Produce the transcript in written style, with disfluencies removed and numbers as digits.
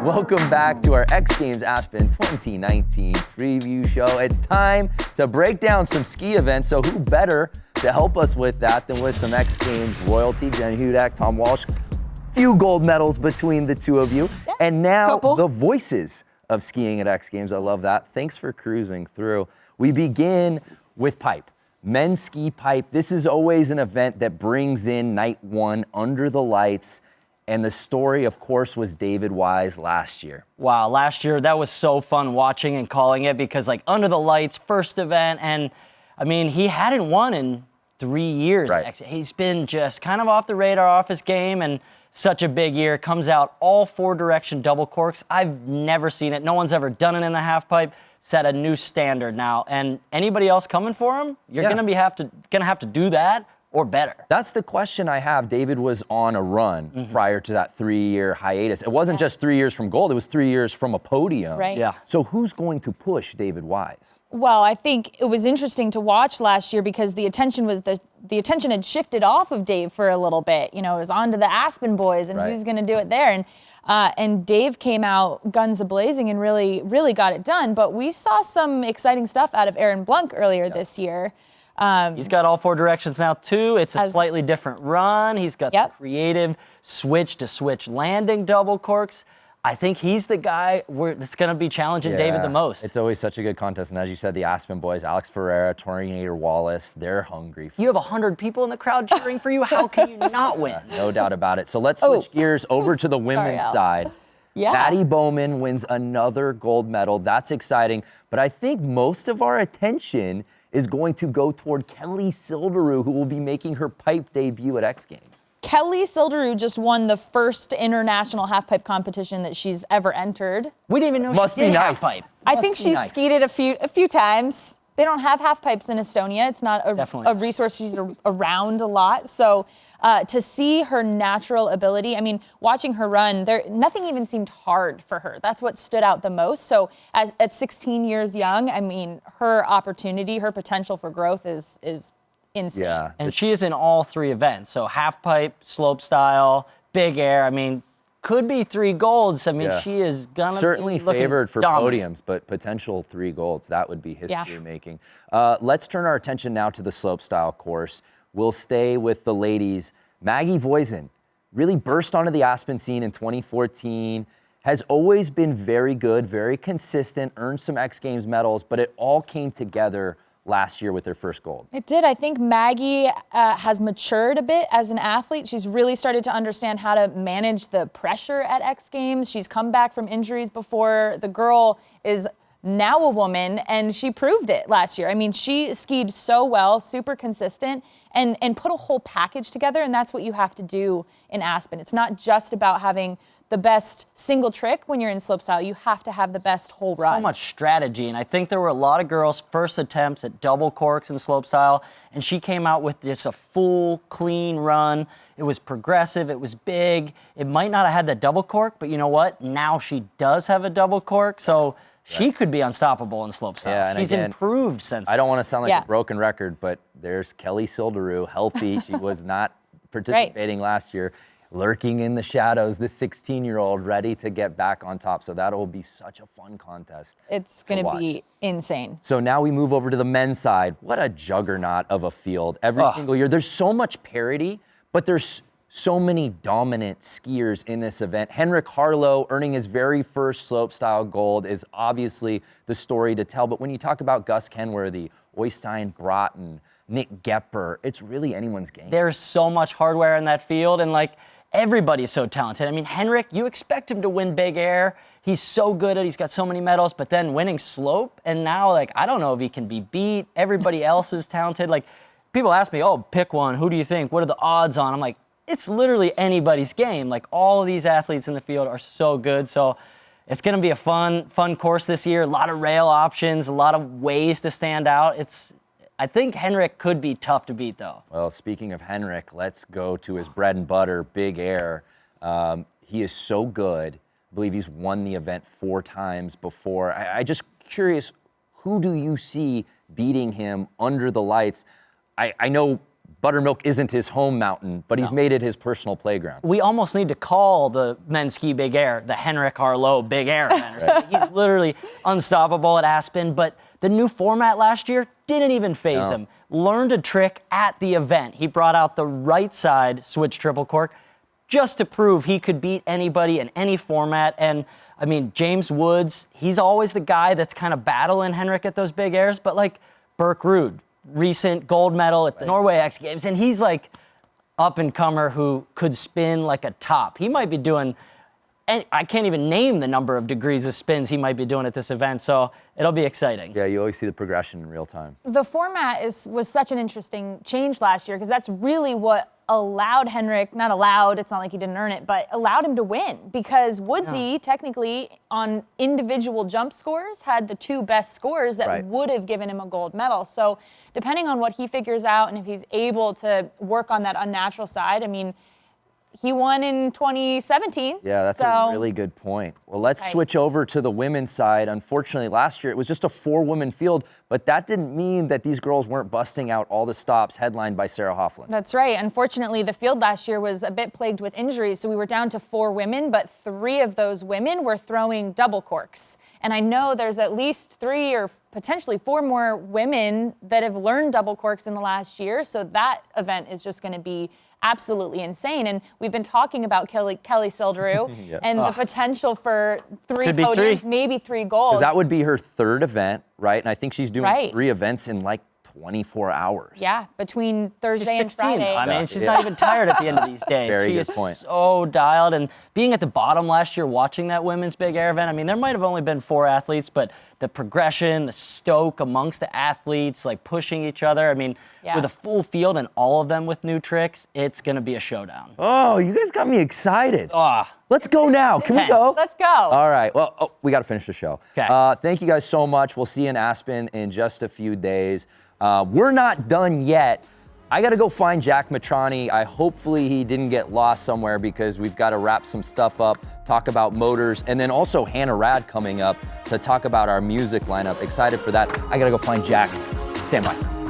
Welcome back to our X Games Aspen 2019 preview show. It's time to break down some ski events, so who better to help us with that than with some X Games royalty, Jen Hudak, Tom Wallisch. Few gold medals between the two of you. And now the voices of skiing at X Games. I love that. Thanks for cruising through. We begin with pipe. Men's ski pipe. This is always an event that brings in night one under the lights. And the story, of course, was David Wise last year. Wow, last year, that was so fun watching and calling it because, like, under the lights, first event, and, I mean, he hadn't won in 3 years. Right. He's been just kind of off the radar, off his game, and such a big year. Comes out all four-direction double corks. I've never seen it. No one's ever done it in the half pipe. Set a new standard now. And anybody else coming for him, you're gonna have to do that or better. That's the question I have. David was on a run prior to that 3-year hiatus. It wasn't just 3 years from gold, it was 3 years from a podium. Right. Yeah. So who's going to push David Wise? Well, I think it was interesting to watch last year because the attention had shifted off of Dave for a little bit. You know, it was on to the Aspen boys and who's going to do it there. And Dave came out guns a-blazing and really got it done. But we saw some exciting stuff out of Aaron Blunk earlier this year. He's got all four directions now, too. It's a slightly different run. He's got the creative switch-to-switch landing double corks. I think he's the guy that's going to be challenging David the most. It's always such a good contest. And as you said, the Aspen boys, Alex Ferreira, Torinator Wallace, they're hungry. You have 100 people in the crowd cheering for you. How can you not win? No doubt about it. So let's switch gears over to the women's side. Maddie Bowman wins another gold medal. That's exciting. But I think most of our attention is going to go toward Kelly Silderud, who will be making her pipe debut at X Games. Kelly Silderud just won the first international halfpipe competition that she's ever entered. We didn't even know she did halfpipe. I think she's skied it a few times. They don't have halfpipes in Estonia. It's not a resource she's around a lot. So to see her natural ability, I mean, watching her run, nothing even seemed hard for her. That's what stood out the most. So at 16 years young, I mean, her opportunity, her potential for growth is insane. Yeah. And she is in all three events. So halfpipe, slopestyle, big air. I mean, could be 3 golds. I mean, she is gonna certainly be favored for dominant. podiums, but potential 3 golds, that would be history making. Let's turn our attention now to the slopestyle course. We'll stay with the ladies. Maggie Voisin really burst onto the Aspen scene in 2014, has always been very good, very consistent, earned some X Games medals, but it all came together last year with their first gold. It did. I think Maggie has matured a bit as an athlete. She's really started to understand how to manage the pressure at X Games. She's come back from injuries before. The girl is now a woman, and she proved it last year. I mean, she skied so well, super consistent, and put a whole package together, and that's what you have to do in Aspen. It's not just about having the best single trick when you're in slopestyle. You have to have the best whole run. So much strategy, and I think there were a lot of girls' first attempts at double corks in slopestyle, and she came out with just a full, clean run. It was progressive, it was big. It might not have had the double cork, but you know what? Now she does have a double cork, so she could be unstoppable in slopestyle. Yeah, She's improved since I don't want to sound like a broken record, but there's Kelly Silderud, healthy. She was not participating last year. Lurking in the shadows, this 16-year-old ready to get back on top. So that'll be such a fun contest. It's going to be insane. So now we move over to the men's side. What a juggernaut of a field every single year. There's so much parity, but there's so many dominant skiers in this event. Henrik Harlow earning his very first slopestyle gold is obviously the story to tell. But when you talk about Gus Kenworthy, Oystein Broughton, Nick Gepper, it's really anyone's game. There's so much hardware in that field, and like, everybody's so talented. I mean, Henrik, you expect him to win big air. He's so good at it. He's got so many medals, but then winning slope, and now, like, I don't know if he can be beat. Everybody else is talented. Like, people ask me, oh, pick one. Who do you think? What are the odds on? I'm like, it's literally anybody's game. Like, all of these athletes in the field are so good. So it's going to be a fun course this year. A lot of rail options, a lot of ways to stand out. I think Henrik could be tough to beat, though. Well, speaking of Henrik, let's go to his bread and butter, big air. He is so good. I believe he's won the event 4 times before. I just curious, who do you see beating him under the lights? I know Buttermilk isn't his home mountain, but he's made it his personal playground. We almost need to call the men's ski big air the Henrik Harlow Big Air event or something. He's literally unstoppable at Aspen, but the new format last year didn't even phase him. Learned a trick at the event. He brought out the right side switch triple cork just to prove he could beat anybody in any format. And I mean, James Woods, he's always the guy that's kind of battling Henrik at those big airs, but like Burke Ruud, recent gold medal at the Norway X Games, and he's like up-and-comer who could spin like a top. He might be doing, and I can't even name the number of degrees of spins he might be doing at this event, so it'll be exciting. Yeah, you always see the progression in real time. The format was such an interesting change last year because that's really what allowed Henrik, not allowed, it's not like he didn't earn it, but allowed him to win because Woodsy technically on individual jump scores had the 2 best scores that would have given him a gold medal. So depending on what he figures out and if he's able to work on that unnatural side, I mean, he won in 2017. Yeah, that's a really good point. Well, let's switch over to the women's side. Unfortunately, last year it was just a 4-woman field, but that didn't mean that these girls weren't busting out all the stops headlined by Sarah Hoffland. That's right. Unfortunately, the field last year was a bit plagued with injuries, so we were down to 4 women, but 3 of those women were throwing double corks. And I know there's at least 3 or potentially 4 more women that have learned double corks in the last year, so that event is just going to be absolutely insane. And we've been talking about Kelly Silderu and the potential for 3 podiums, maybe 3 golds. Because that would be her 3rd event, right? And I think she's doing 3 events in like 24 hours. Yeah, between Thursday and 16. Friday. I mean, she's not even tired at the end of these days. Very she good is point. So dialed. And being at the bottom last year, watching that women's big air event, I mean, there might have only been 4 athletes, but the progression, the stoke amongst the athletes, like pushing each other. I mean, with a full field and all of them with new tricks, it's going to be a showdown. Oh, you guys got me excited. Let's go now. Can we go? Let's go. All right. Well, we got to finish the show. Okay. Thank you guys so much. We'll see you in Aspen in just a few days. We're not done yet. I got to go find Jack Matrani. Hopefully he didn't get lost somewhere because we've got to wrap some stuff up, talk about motors, and then also Hannah Rad coming up to talk about our music lineup. Excited for that. I got to go find Jack. Stand by.